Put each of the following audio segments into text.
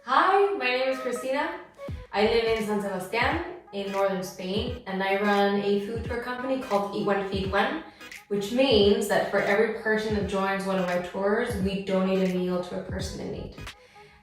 Hi, my name is Christina. I live in San Sebastian in northern Spain, and I run a food tour company called Igual Feed One, which means that for every person that joins one of my tours, we donate a meal to a person in need.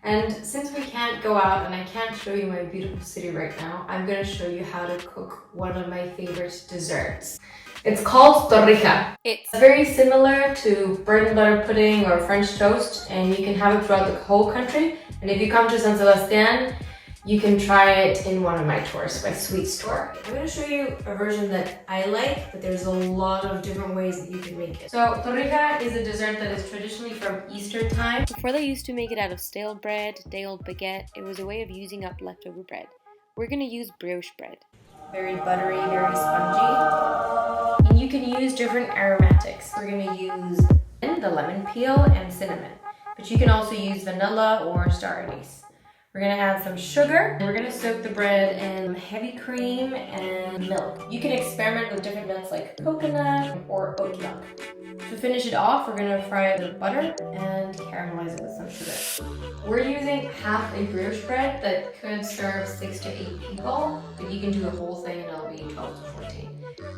And since we can't go out and I can't show you my beautiful city right now, I'm going to show you how to cook one of my favorite desserts. It's called torrija. It's very similar to bread and butter pudding or French toast, and you can have it throughout the whole country. And if you come to San Sebastian, you can try it in one of my tours, my sweet store. I'm going to show you a version that I like, but there's a lot of different ways that you can make it. So torrija is a dessert that is traditionally from Easter time. Before they used to make it out of stale bread, day-old baguette, it was a way of using up leftover bread. We're going to use brioche bread. Very buttery, very spongy. And you can use different aromatics. We're going to use the lemon peel and cinnamon, but you can also use vanilla or star anise. We're going to add some sugar. We're going to soak the bread in heavy cream and milk. You can experiment with different nuts like coconut or oat milk. To finish it off, we're going to fry it with butter and caramelize it with some sugar. We're using half a brioche bread that could serve 6 to 8 people, but you can do the whole thing and it'll be 12 to 14.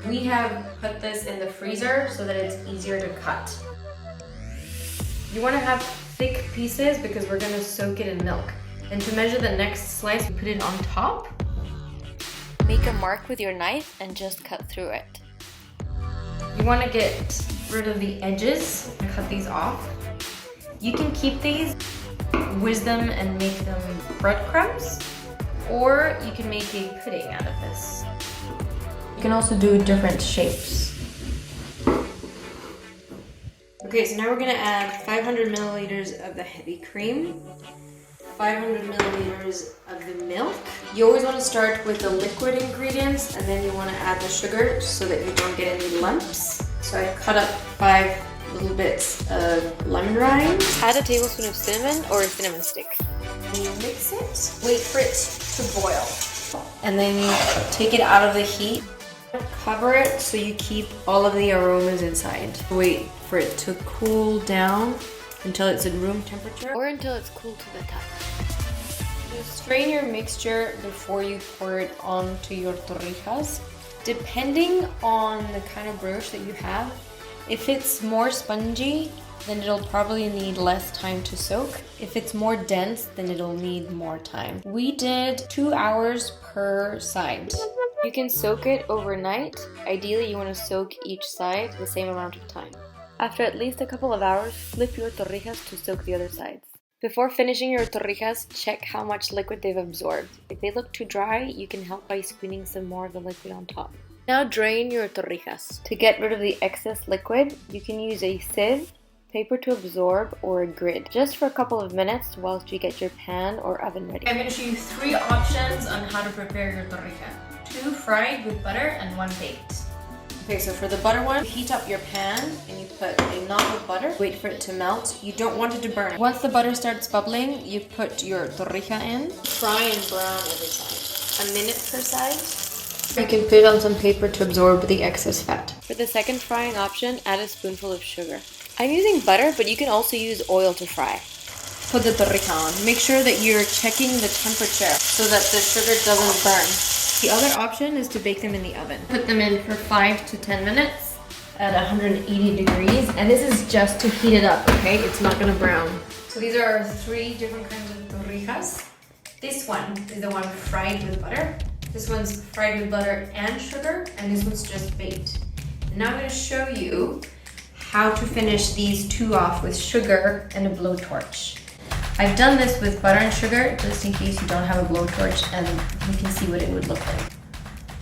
We have put this in the freezer so that it's easier to cut. You want to have thick pieces because we're going to soak it in milk. And to measure the next slice, put it on top. Make a mark with your knife and just cut through it. You want to get rid of the edges and cut these off. You can keep these, whiz them and make them breadcrumbs, or you can make a pudding out of this. You can also do different shapes. Okay, so now we're going to add 500 milliliters of the heavy cream, 500 milliliters of the milk. You always want to start with the liquid ingredients and then you want to add the sugar so that you don't get any lumps. So I cut up 5 little bits of lemon rind. Add a tablespoon of cinnamon or a cinnamon stick. And you mix it, wait for it to boil. And then you take it out of the heat. Cover it so you keep all of the aromas inside. Wait for it to cool down until it's in room temperature. Or until it's cool to the touch. You strain your mixture before you pour it onto your torrijas. Depending on the kind of brioche that you have, if it's more spongy, then it'll probably need less time to soak. If it's more dense, then it'll need more time. We did 2 hours per side. You can soak it overnight. Ideally, you want to soak each side the same amount of time. After at least a couple of hours, flip your torrijas to soak the other sides. Before finishing your torrijas, check how much liquid they've absorbed. If they look too dry, you can help by squeezing some more of the liquid on top. Now drain your torrijas. To get rid of the excess liquid, you can use a sieve, paper to absorb, or a grid, just for a couple of minutes whilst you get your pan or oven ready. I'm going to show you 3 options on how to prepare your torrija. 2 fried with butter and 1 baked. Okay, so for the butter one, heat up your pan and you put a knob of butter. Wait for it to melt. You don't want it to burn. Once the butter starts bubbling, you put your torrija in. Fry and brown every side. 1 minute per side. You can put it on some paper to absorb the excess fat. For the second frying option, add a spoonful of sugar. I'm using butter, but you can also use oil to fry. Put the torrija on. Make sure that you're checking the temperature so that the sugar doesn't burn. The other option is to bake them in the oven. Put them in for 5 to 10 minutes at 180 degrees. And this is just to heat it up, okay? It's not gonna brown. So these are 3 different kinds of torrijas. This one is the one fried with butter. This one's fried with butter and sugar. And this one's just baked. And now I'm gonna show you how to finish these 2 off with sugar and a blowtorch. I've done this with butter and sugar just in case you don't have a blowtorch and you can see what it would look like.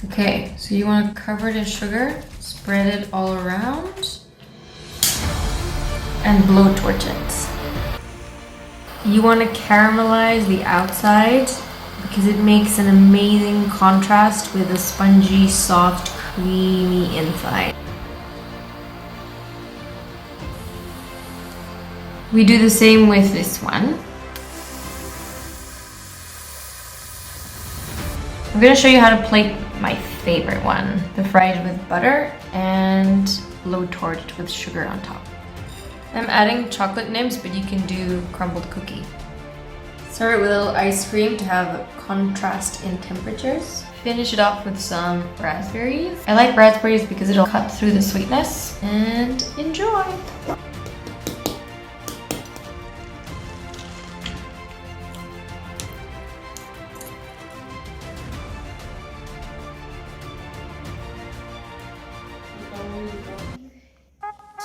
Okay, so you want to cover it in sugar, spread it all around, and blowtorch it. You want to caramelize the outside because it makes an amazing contrast with a spongy, soft, creamy inside. We do the same with this one. I'm going to show you how to plate my favorite one, the fried with butter and blowtorched with sugar on top. I'm adding chocolate nibs, but you can do crumbled cookie. Start with a little ice cream to have contrast in temperatures. Finish it off with some raspberries. I like raspberries because it'll cut through the sweetness. And enjoy!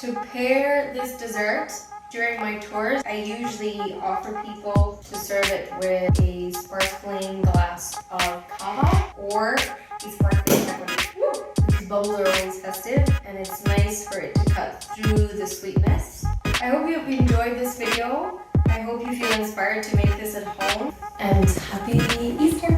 To pair this dessert, during my tours, I usually offer people to serve it with a sparkling glass of cava or a sparkling chocolate. These bubbles are always festive and it's nice for it to cut through the sweetness. I hope you enjoyed this video. I hope you feel inspired to make this at home, and happy Easter!